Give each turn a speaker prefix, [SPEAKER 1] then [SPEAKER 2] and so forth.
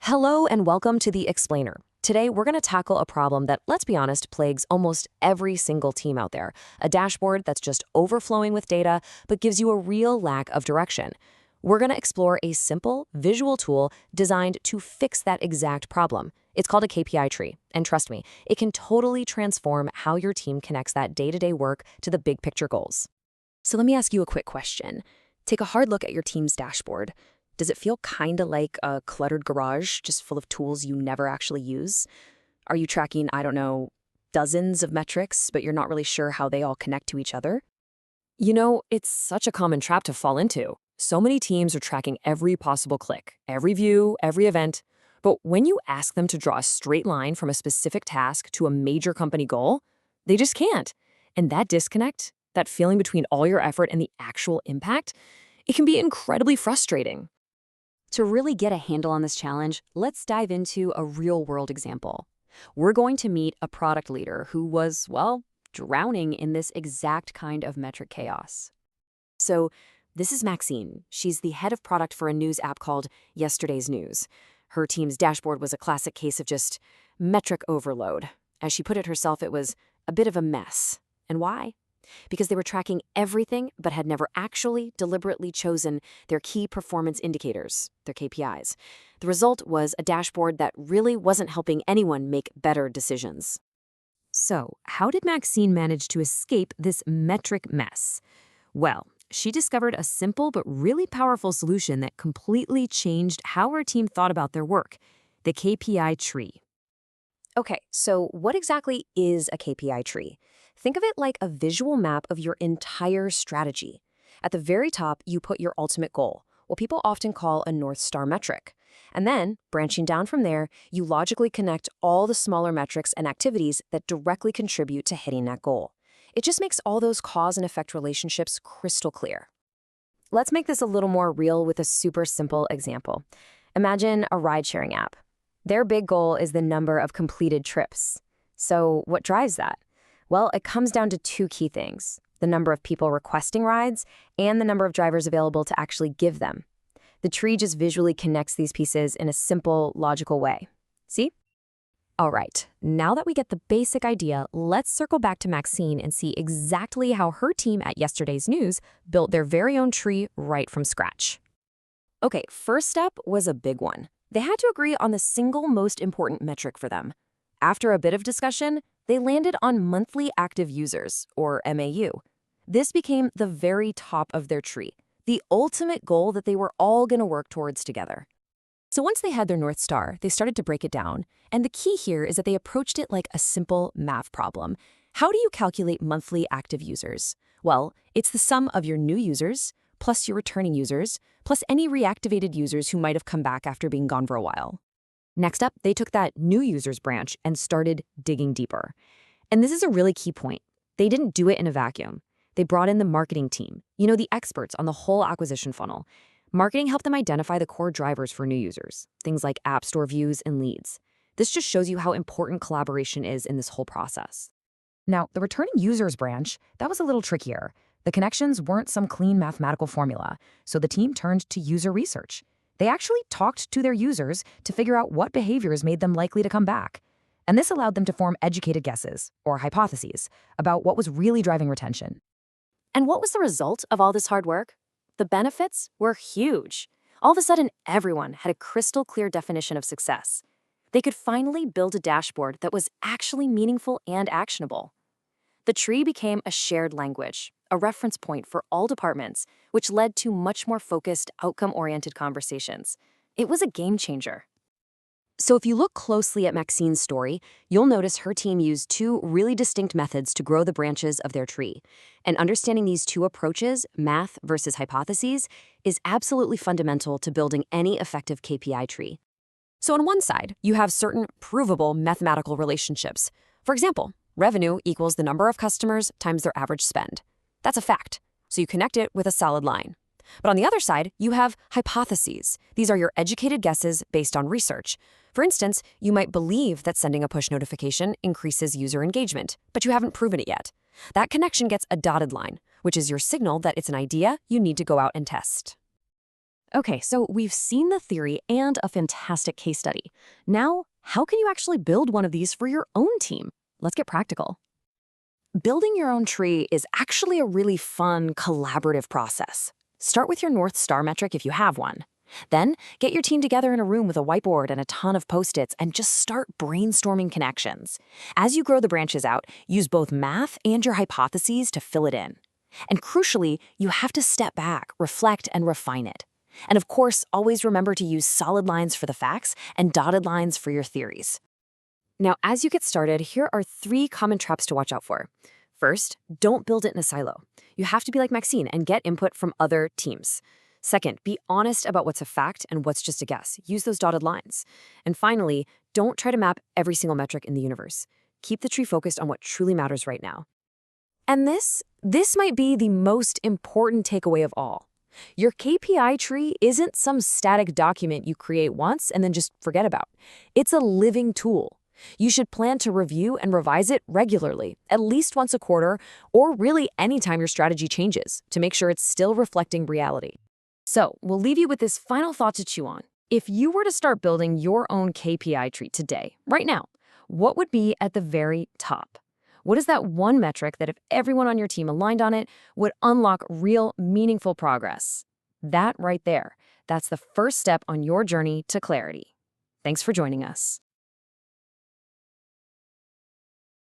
[SPEAKER 1] Hello and welcome to The Explainer. Today, we're going to tackle a problem that, let's be honest, plagues almost every single team out there. A dashboard that's just overflowing with data, but gives you a real lack of direction. We're going to explore a simple, visual tool designed to fix that exact problem. It's called a KPI tree, and trust me, it can totally transform how your team connects that day-to-day work to the big picture goals.
[SPEAKER 2] So let me ask you a quick question. Take a hard look at your team's dashboard. Does it feel kind of like a cluttered garage, just full of tools you never actually use? Are you tracking, I don't know, dozens of metrics, but you're not really sure how they all connect to each other?
[SPEAKER 1] You know, it's such a common trap to fall into. So many teams are tracking every possible click, every view, every event. But when you ask them to draw a straight line from a specific task to a major company goal, they just can't. And that disconnect, that feeling between all your effort and the actual impact, it can be incredibly frustrating.
[SPEAKER 2] To really get a handle on this challenge, let's dive into a real-world example. We're going to meet a product leader who was, well, drowning in this exact kind of metric chaos. So this is Maxine. She's the head of product for a news app called Yesterday's News. Her team's dashboard was a classic case of just metric overload. As she put it herself, it was a bit of a mess. And why? Because they were tracking everything but had never actually deliberately chosen their key performance indicators, their KPIs. The result was a dashboard that really wasn't helping anyone make better decisions.
[SPEAKER 1] So, how did Maxine manage to escape this metric mess? Well, she discovered a simple but really powerful solution that completely changed how her team thought about their work: the KPI tree.
[SPEAKER 2] Okay, so what exactly is a KPI tree? Think of it like a visual map of your entire strategy. At the very top, you put your ultimate goal, what people often call a North Star metric. And then, branching down from there, you logically connect all the smaller metrics and activities that directly contribute to hitting that goal. It just makes all those cause and effect relationships crystal clear. Let's make this a little more real with a super simple example. Imagine a ride-sharing app. Their big goal is the number of completed trips. So what drives that? Well, it comes down to two key things: the number of people requesting rides and the number of drivers available to actually give them. The tree just visually connects these pieces in a simple, logical way. See?
[SPEAKER 1] All right, now that we get the basic idea, let's circle back to Maxine and see exactly how her team at Yesterday's News built their very own tree right from scratch.
[SPEAKER 2] Okay, first step was a big one. They had to agree on the single most important metric for them. After a bit of discussion, they landed on monthly active users, or MAU. This became the very top of their tree, the ultimate goal that they were all going to work towards together. So once they had their North Star, they started to break it down. And the key here is that they approached it like a simple math problem. How do you calculate monthly active users? Well, it's the sum of your new users, plus your returning users, plus any reactivated users who might have come back after being gone for a while. Next up, they took that new users branch and started digging deeper. And this is a really key point. They didn't do it in a vacuum. They brought in the marketing team, the experts on the whole acquisition funnel. Marketing helped them identify the core drivers for new users, things like app store views and leads. This just shows you how important collaboration is in this whole process. Now, the returning users branch, that was a little trickier. The connections weren't some clean mathematical formula, so the team turned to user research. They actually talked to their users to figure out what behaviors made them likely to come back. And this allowed them to form educated guesses, or hypotheses, about what was really driving retention. And what was the result of all this hard work? The benefits were huge. All of a sudden, everyone had a crystal clear definition of success. They could finally build a dashboard that was actually meaningful and actionable. The tree became a shared language, a reference point for all departments, which led to much more focused, outcome-oriented conversations. It was a game changer. So if you look closely at Maxine's story, you'll notice her team used two really distinct methods to grow the branches of their tree. And understanding these two approaches, math versus hypotheses, is absolutely fundamental to building any effective KPI tree. So on one side, you have certain provable mathematical relationships. For example, revenue equals the number of customers times their average spend. That's a fact, so you connect it with a solid line. But on the other side, you have hypotheses. These are your educated guesses based on research. For instance, you might believe that sending a push notification increases user engagement, but you haven't proven it yet. That connection gets a dotted line, which is your signal that it's an idea you need to go out and test. Okay, so we've seen the theory and a fantastic case study. Now, how can you actually build one of these for your own team? Let's get practical. Building your own tree is actually a really fun, collaborative process. Start with your North Star metric if you have one. Then, get your team together in a room with a whiteboard and a ton of Post-its and just start brainstorming connections. As you grow the branches out, use both math and your hypotheses to fill it in. And crucially, you have to step back, reflect, and refine it. And of course, always remember to use solid lines for the facts and dotted lines for your theories. Now, as you get started, here are 3 common traps to watch out for. First, don't build it in a silo. You have to be like Maxine and get input from other teams. Second, be honest about what's a fact and what's just a guess. Use those dotted lines. And finally, don't try to map every single metric in the universe. Keep the tree focused on what truly matters right now. And this might be the most important takeaway of all. Your KPI tree isn't some static document you create once and then just forget about. It's a living tool. You should plan to review and revise it regularly, at least once a quarter, or really anytime your strategy changes, to make sure it's still reflecting reality. So, we'll leave you with this final thought to chew on. If you were to start building your own KPI tree today, right now, what would be at the very top? What is that one metric that if everyone on your team aligned on it, would unlock real, meaningful progress? That right there, that's the first step on your journey to clarity. Thanks for joining us.